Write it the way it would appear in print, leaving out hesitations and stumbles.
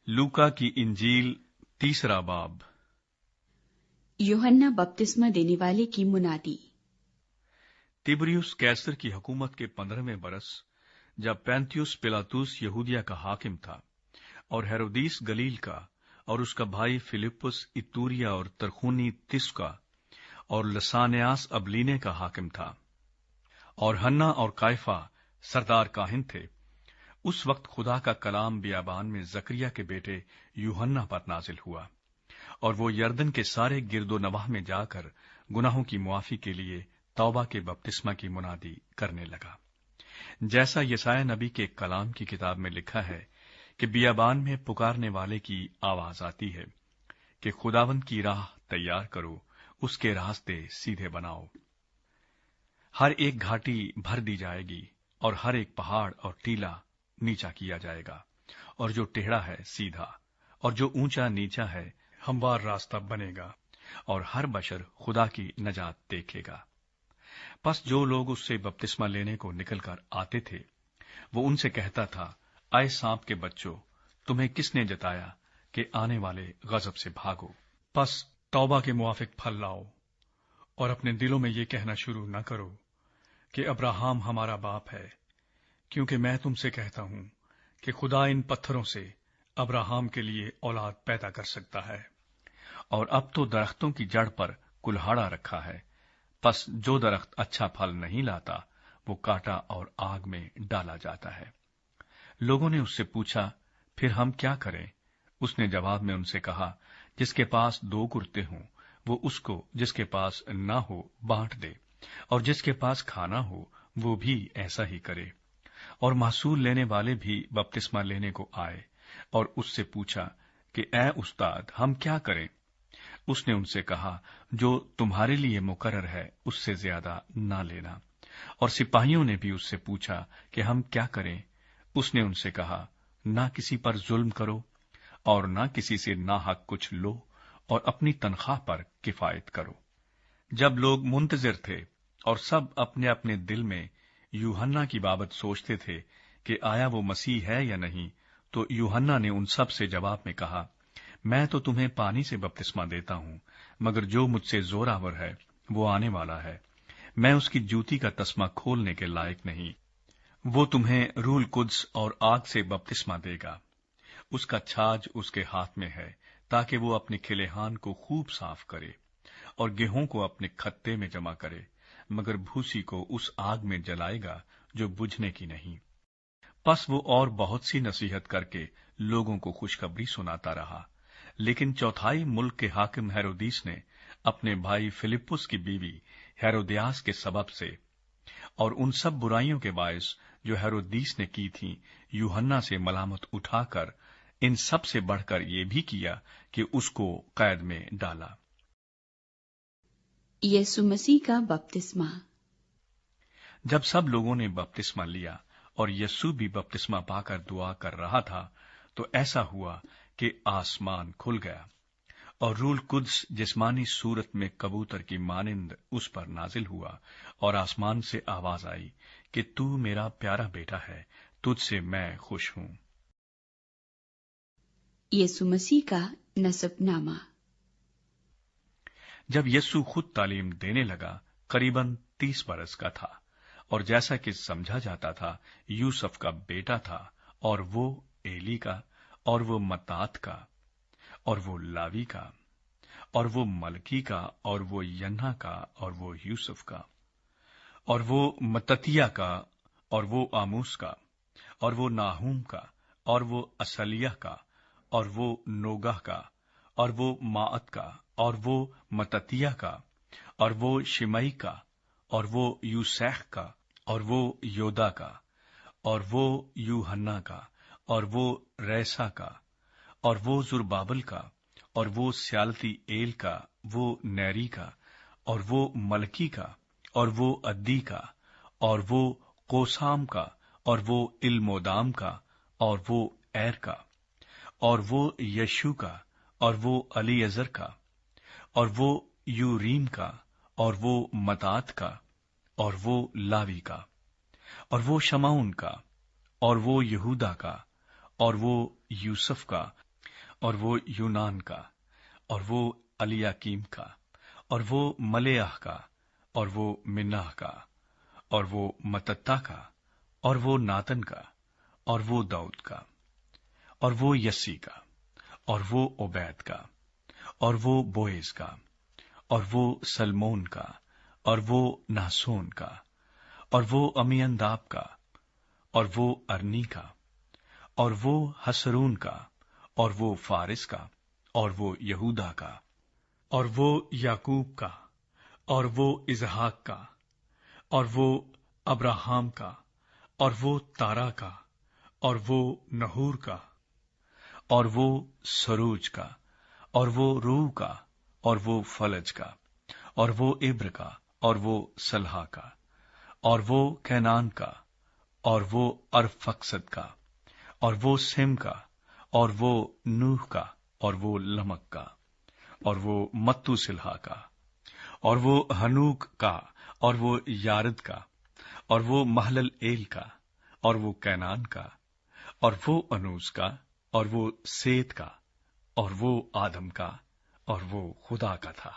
लूका की इंजील 3 बाब। यूहन्ना बपतिस्मा देने वाले की मुनादी। तिबरियुस कैसर की हुकूमत के 15वें बरस, जब पैंतियुस पिलातुस यहूदिया का हाकिम था और हेरोदीस गलील का और उसका भाई फिलिप्पुस इतूरिया और तरखूनी तिस्का और लसान्यास अबलीने का हाकिम था, और हन्ना और कायफा सरदार काहिन थे, उस वक्त खुदा का कलाम बियाबान में जकरिया के बेटे यूहन्ना पर नाजिल हुआ, और वो यरदन के सारे गिरदो नवाह में जाकर गुनाहों की मुआफी के लिए तौबा के बपतिस्मा की मुनादी करने लगा, जैसा यसाया नबी के कलाम की किताब में लिखा है कि बियाबान में पुकारने वाले की आवाज आती है कि खुदावंद की राह तैयार करो, उसके रास्ते सीधे बनाओ। हर एक घाटी भर दी जाएगी और हर एक पहाड़ और टीला नीचा किया जाएगा, और जो टेढ़ा है सीधा और जो ऊंचा नीचा है हमवार रास्ता बनेगा, और हर बशर खुदा की नजात देखेगा। बस जो लोग उससे बपतिस्मा लेने को निकलकर आते थे, वो उनसे कहता था, आए सांप के बच्चों, तुम्हें किसने जताया कि आने वाले गजब से भागो। बस तौबा के मुआफिक फल लाओ और अपने दिलों में ये कहना शुरू न करो कि अब्राहम हमारा बाप है, क्योंकि मैं तुमसे कहता हूं कि खुदा इन पत्थरों से अब्राहम के लिए औलाद पैदा कर सकता है। और अब तो दरख्तों की जड़ पर कुल्हाड़ा रखा है, बस जो दरख्त अच्छा फल नहीं लाता वो काटा और आग में डाला जाता है। लोगों ने उससे पूछा, फिर हम क्या करें? उसने जवाब में उनसे कहा, जिसके पास 2 कुर्ते हों वो उसको जिसके पास ना हो बांट दे, और जिसके पास खाना हो वो भी ऐसा ही करे। और महसूल लेने वाले भी बपतिस्मा लेने को आए और उससे पूछा कि ऐ उस्ताद, हम क्या करें? उसने उनसे कहा, जो तुम्हारे लिए मुकर्रर है उससे ज्यादा ना लेना। और सिपाहियों ने भी उससे पूछा कि हम क्या करें? उसने उनसे कहा, ना किसी पर जुल्म करो और ना किसी से नाहक कुछ लो, और अपनी तनख्वाह पर किफायत करो। जब लोग मुंतजिर थे और सब अपने अपने दिल में यूहन्ना की बाबत सोचते थे कि आया वो मसीह है या नहीं, तो यूहन्ना ने उन सब से जवाब में कहा, मैं तो तुम्हें पानी से बपतिस्मा देता हूं, मगर जो मुझसे जोरावर है वो आने वाला है, मैं उसकी जूती का तस्मा खोलने के लायक नहीं। वो तुम्हें रूल कुद्स और आग से बपतिस्मा देगा। उसका छाज उसके हाथ में है, ताकि वो अपने खिलेहान को खूब साफ करे और गेहूं को अपने खत्ते में जमा करे, मगर भूसी को उस आग में जलाएगा जो बुझने की नहीं। बस वो और बहुत सी नसीहत करके लोगों को खुशखबरी सुनाता रहा, लेकिन चौथाई मुल्क के हाकिम हेरोदीस ने अपने भाई फिलिप्पुस की बीवी हेरोदियास के सबब से और उन सब बुराइयों के बायस जो हेरोदीस ने की थी, यूहन्ना से मलामत उठाकर इन सब से बढ़कर ये भी किया कि उसको कैद में डाला। यीशु मसीह का बपतिस्मा। जब सब लोगों ने बपतिस्मा लिया और यीशु भी बपतिस्मा पाकर दुआ कर रहा था, तो ऐसा हुआ कि आसमान खुल गया और रूल कुद्स जिस्मानी सूरत में कबूतर की मानिंद उस पर नाजिल हुआ, और आसमान से आवाज आई कि तू मेरा प्यारा बेटा है, तुझसे मैं खुश हूं। यीशु मसीह का नसबनामा। जब यीशु खुद तालीम देने लगा, करीबन 30 बरस का था, और जैसा कि समझा जाता था यूसुफ का बेटा था, और वो एली का, और वो मत्तात का, और वो लावी का, और वो मलकी का, और वो यन्ना का, और वो यूसुफ का, और वो मत्ततिया का, और वो आमूस का, और वो नाहूम का, और वो असलिया का, और वो नोगह का, और वो माअत का, और वो मत्ततिया का, और वो शिमई का, और वो यूसैख का, और वो योदा का, और वो यूहन्ना का, और वो रैसा का, और वो जुरबाबल का, और वो स्यालती एल का, वो नैरी का, और वो मलकी का, और वो अद्दी का, और वो कोसाम का, और वो इल्मोदाम का, और वो एर का, और वो यशु का, और वो अलीअजर का, और वो यूरीम का, और वो मतात का, और वो लावी का, और वो शमाउन का, और वो यहूदा का, और वो यूसुफ का, اور وہ یونان کا، اور وہ الیاکیم کا، اور وہ ملیاہ کا، اور وہ مناہ کا، اور وہ متتا کا، اور وہ ناتن کا، اور وہ داؤد کا، اور وہ یسی کا، اور وہ عبید کا، اور وہ بوئز کا، اور وہ سلمون کا، اور وہ ناسون کا، اور وہ امینداب کا، اور وہ ارنی کا، اور وہ حسرون کا، اور وہ فارس کا، اور وہ یہودا کا، اور وہ یعقوب کا، اور وہ اسحاق کا، اور وہ ابراہام کا، اور وہ تارا کا، اور وہ نحور کا، اور وہ سروج کا، اور وہ روح کا، اور وہ فلج کا، اور وہ ابر کا، اور وہ سلہا کا، اور وہ کینان کا، اور وہ ارفقسد کا، اور وہ سم کا، اور وہ نوح کا، اور وہ لمک کا، اور وہ متو سلہا کا، اور وہ ہنوک کا، اور وہ یارد کا، اور وہ محلل ایل کا، اور وہ کینان کا، اور وہ انوس کا، اور وہ سیت کا، اور وہ آدم کا، اور وہ خدا کا تھا۔